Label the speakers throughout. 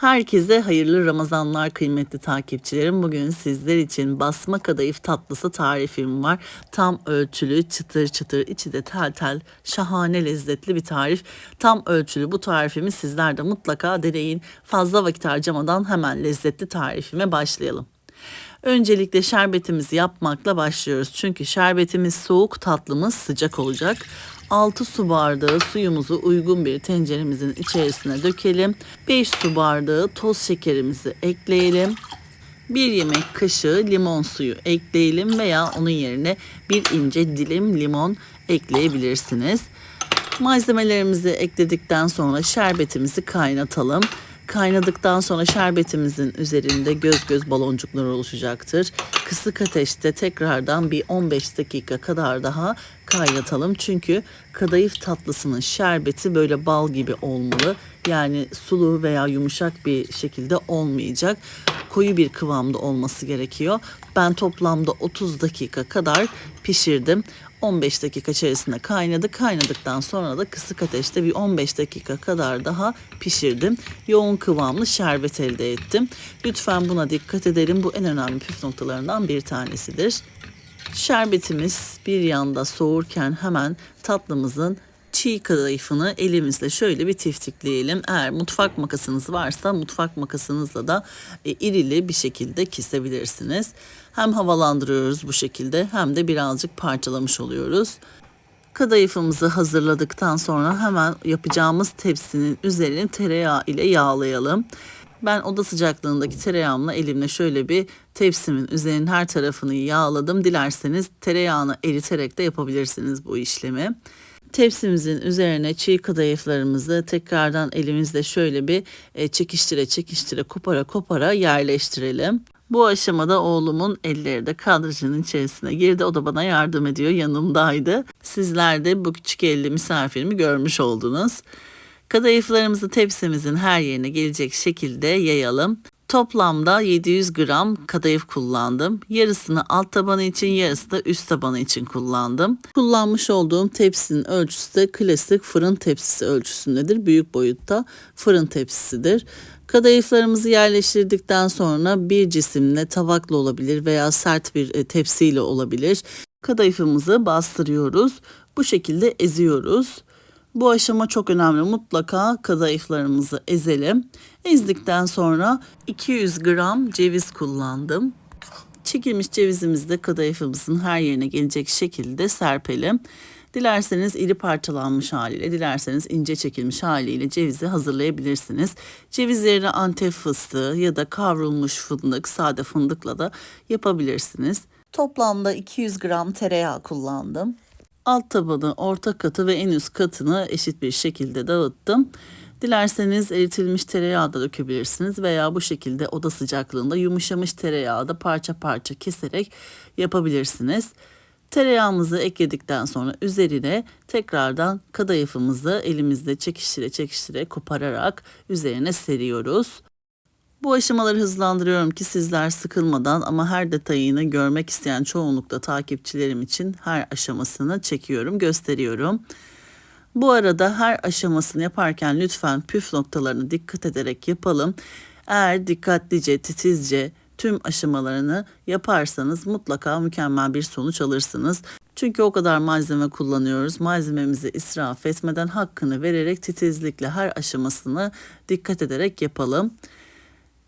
Speaker 1: Herkese hayırlı Ramazanlar kıymetli takipçilerim. Bugün sizler için basma kadayıf tatlısı tarifim var. Tam ölçülü, çıtır çıtır, içi de tel tel, şahane lezzetli bir tarif. Tam ölçülü bu tarifimi sizler de mutlaka deneyin. Fazla vakit harcamadan hemen lezzetli tarifime başlayalım. Öncelikle şerbetimizi yapmakla başlıyoruz. Çünkü şerbetimiz soğuk, tatlımız sıcak olacak. 6 su bardağı suyumuzu uygun bir tenceremizin içerisine dökelim. 5 su bardağı toz şekerimizi ekleyelim. 1 yemek kaşığı limon suyu ekleyelim veya onun yerine bir ince dilim limon ekleyebilirsiniz. Malzemelerimizi ekledikten sonra şerbetimizi kaynatalım. Kaynadıktan sonra şerbetimizin üzerinde göz göz baloncuklar oluşacaktır. Kısık ateşte tekrardan bir 15 dakika kadar daha kaynatalım. Çünkü kadayıf tatlısının şerbeti böyle bal gibi olmalı. Yani sulu veya yumuşak bir şekilde olmayacak. Koyu bir kıvamda olması gerekiyor. Ben toplamda 30 dakika kadar pişirdim. 15 dakika içerisinde kaynadı. Kaynadıktan sonra da kısık ateşte bir 15 dakika kadar daha pişirdim. Yoğun kıvamlı şerbet elde ettim. Lütfen buna dikkat edelim. Bu en önemli püf noktalarından bir tanesidir. Şerbetimiz bir yanda soğurken hemen tatlımızın çiğ kadayıfını elimizle şöyle bir tiftikleyelim. Eğer mutfak makasınız varsa mutfak makasınızla da irili bir şekilde kesebilirsiniz. Hem havalandırıyoruz bu şekilde hem de birazcık parçalamış oluyoruz. Kadayıfımızı hazırladıktan sonra hemen yapacağımız tepsinin üzerini tereyağı ile yağlayalım. Ben oda sıcaklığındaki tereyağımla elimle şöyle bir tepsimin üzerinin her tarafını yağladım. Dilerseniz tereyağını eriterek de yapabilirsiniz bu işlemi. Tepsimizin üzerine çiğ kadayıflarımızı tekrardan elimizle şöyle bir çekiştire kopara yerleştirelim. Bu aşamada oğlumun elleri de kadrajın içerisine girdi. O da bana yardım ediyor, yanımdaydı. Sizler de bu küçük elli misafirimi görmüş oldunuz. Kadayıflarımızı tepsimizin her yerine gelecek şekilde yayalım. Toplamda 700 gram kadayıf kullandım. Yarısını alt tabanı için, yarısı da üst tabanı için kullandım. Kullanmış olduğum tepsinin ölçüsü de klasik fırın tepsisi ölçüsündedir. Büyük boyutta fırın tepsisidir. Kadayıflarımızı yerleştirdikten sonra bir cisimle, tavakla olabilir veya sert bir tepsiyle olabilir. Kadayıfımızı bastırıyoruz. Bu şekilde eziyoruz. Bu aşama çok önemli. Mutlaka kadayıflarımızı ezelim. Ezdikten sonra 200 gram ceviz kullandım. Çekilmiş cevizimizi de kadayıfımızın her yerine gelecek şekilde serpelim. Dilerseniz iri parçalanmış haliyle, dilerseniz ince çekilmiş haliyle cevizi hazırlayabilirsiniz. Cevizleri Antep fıstığı ya da kavrulmuş fındık, sade fındıkla da yapabilirsiniz. Toplamda 200 gram tereyağı kullandım. Alt tabanı, orta katı ve en üst katını eşit bir şekilde dağıttım. Dilerseniz eritilmiş tereyağı da dökebilirsiniz veya bu şekilde oda sıcaklığında yumuşamış tereyağı da parça parça keserek yapabilirsiniz. Tereyağımızı ekledikten sonra üzerine tekrardan kadayıfımızı elimizde çekiştire kopararak üzerine seriyoruz. Bu aşamaları hızlandırıyorum ki sizler sıkılmadan ama her detayını görmek isteyen çoğunlukla takipçilerim için her aşamasını çekiyorum, gösteriyorum. Bu arada her aşamasını yaparken lütfen püf noktalarına dikkat ederek yapalım. Eğer dikkatlice, titizce tüm aşamalarını yaparsanız mutlaka mükemmel bir sonuç alırsınız. Çünkü o kadar malzeme kullanıyoruz. Malzememizi israf etmeden hakkını vererek titizlikle her aşamasını dikkat ederek yapalım.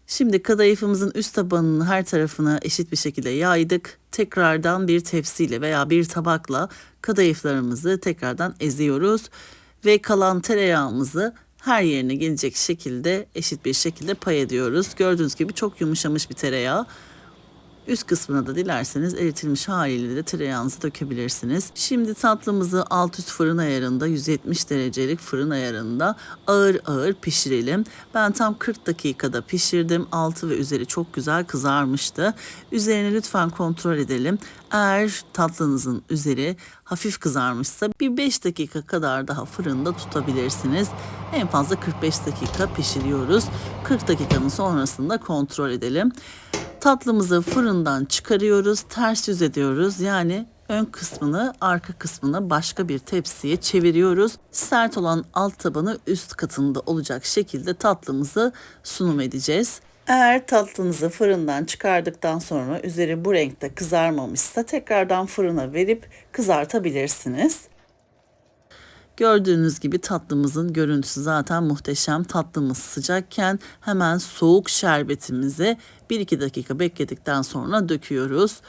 Speaker 1: Şimdi kadayıfımızın üst tabanını her tarafına eşit bir şekilde yaydık. Tekrardan bir tepsiyle veya bir tabakla kadayıflarımızı tekrardan eziyoruz. Ve kalan tereyağımızı her yerine gelecek şekilde eşit bir şekilde pay ediyoruz. Gördüğünüz gibi çok yumuşamış bir tereyağı. Üst kısmına da dilerseniz eritilmiş haliyle de tereyağınızı dökebilirsiniz. Şimdi tatlımızı alt üst fırın ayarında 170 derecelik fırın ayarında ağır ağır pişirelim. Ben tam 40 dakikada pişirdim. Altı ve üzeri çok güzel kızarmıştı. Üzerini lütfen kontrol edelim. Eğer tatlınızın üzeri hafif kızarmışsa bir 5 dakika kadar daha fırında tutabilirsiniz. En fazla 45 dakika pişiriyoruz. 40 dakikanın sonrasında kontrol edelim. Tatlımızı fırından çıkarıyoruz, ters yüz ediyoruz. Yani ön kısmını, arka kısmını başka bir tepsiye çeviriyoruz. Sert olan alt tabanı üst katında olacak şekilde tatlımızı sunum edeceğiz. Eğer tatlınızı fırından çıkardıktan sonra üzeri bu renkte kızarmamışsa tekrardan fırına verip kızartabilirsiniz. Gördüğünüz gibi tatlımızın görüntüsü zaten muhteşem. Tatlımız sıcakken hemen soğuk şerbetimizi 1-2 dakika bekledikten sonra döküyoruz.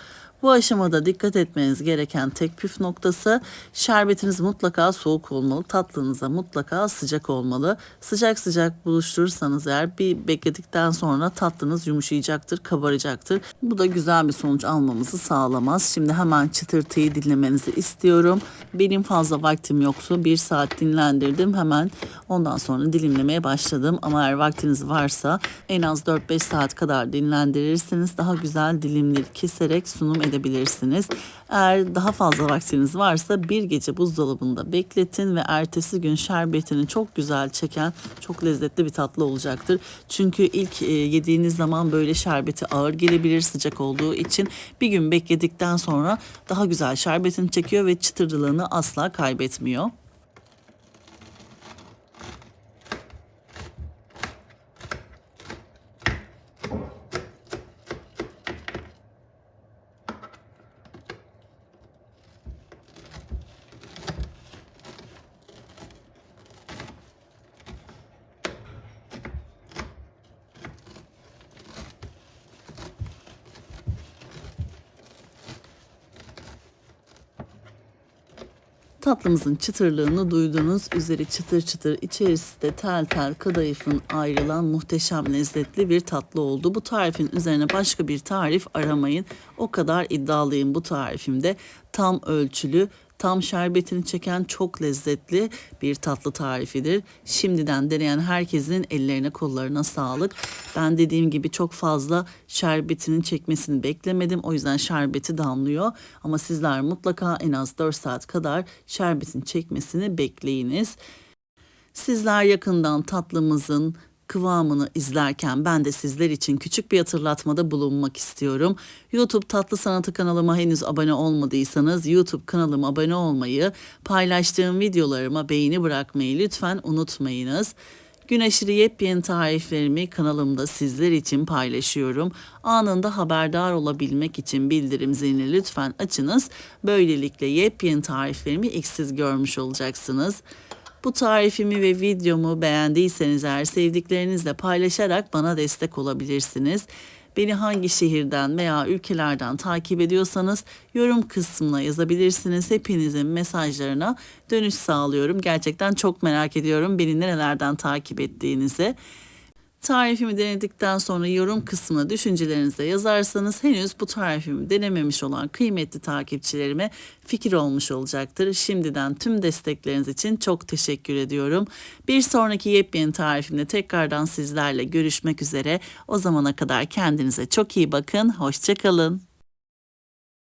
Speaker 1: Bu aşamada dikkat etmeniz gereken tek püf noktası, şerbetiniz mutlaka soğuk olmalı, tatlınıza mutlaka sıcak olmalı. Sıcak sıcak buluşturursanız eğer bir bekledikten sonra tatlınız yumuşayacaktır, kabaracaktır. Bu da güzel bir sonuç almamızı sağlamaz. Şimdi hemen çıtırtıyı dinlemenizi istiyorum. Benim fazla vaktim yoktu. 1 saat dinlendirdim. Hemen ondan sonra dilimlemeye başladım. Ama eğer vaktiniz varsa en az 4-5 saat kadar dinlendirirseniz daha güzel dilimleri keserek sunum edebilirsiniz. Eğer daha fazla vaktiniz varsa bir gece buzdolabında bekletin ve ertesi gün şerbetini çok güzel çeken çok lezzetli bir tatlı olacaktır. Çünkü ilk yediğiniz zaman böyle şerbeti ağır gelebilir sıcak olduğu için. Bir gün bekledikten sonra daha güzel şerbetini çekiyor ve çıtırlığını asla kaybetmiyor. Tatlımızın çıtırlığını duydunuz. Üzeri çıtır çıtır, içerisi de tel tel kadayıfın ayrılan muhteşem lezzetli bir tatlı oldu. Bu tarifin üzerine başka bir tarif aramayın. O kadar iddialıyım bu tarifimde. Tam ölçülü, tam şerbetini çeken çok lezzetli bir tatlı tarifidir. Şimdiden deneyen herkesin ellerine kollarına sağlık. Ben dediğim gibi çok fazla şerbetinin çekmesini beklemedim. O yüzden şerbeti damlıyor. Ama sizler mutlaka en az 4 saat kadar şerbetin çekmesini bekleyiniz. Sizler yakından tatlımızın kıvamını izlerken ben de sizler için küçük bir hatırlatmada bulunmak istiyorum. YouTube Tatlı Sanatı kanalıma henüz abone olmadıysanız YouTube kanalıma abone olmayı, paylaştığım videolarıma beğeni bırakmayı lütfen unutmayınız. Gün aşırı yepyeni tariflerimi kanalımda sizler için paylaşıyorum. Anında haberdar olabilmek için bildirim zilini lütfen açınız. Böylelikle yepyeni tariflerimi ilk siz görmüş olacaksınız. Bu tarifimi ve videomu beğendiyseniz eğer sevdiklerinizle paylaşarak bana destek olabilirsiniz. Beni hangi şehirden veya ülkelerden takip ediyorsanız yorum kısmına yazabilirsiniz. Hepinizin mesajlarına dönüş sağlıyorum. Gerçekten çok merak ediyorum beni nerelerden takip ettiğinizi. Tarifimi denedikten sonra yorum kısmına düşüncelerinizi yazarsanız henüz bu tarifimi denememiş olan kıymetli takipçilerime fikir olmuş olacaktır. Şimdiden tüm destekleriniz için çok teşekkür ediyorum. Bir sonraki yepyeni tarifimde tekrardan sizlerle görüşmek üzere. O zamana kadar kendinize çok iyi bakın. Hoşça kalın.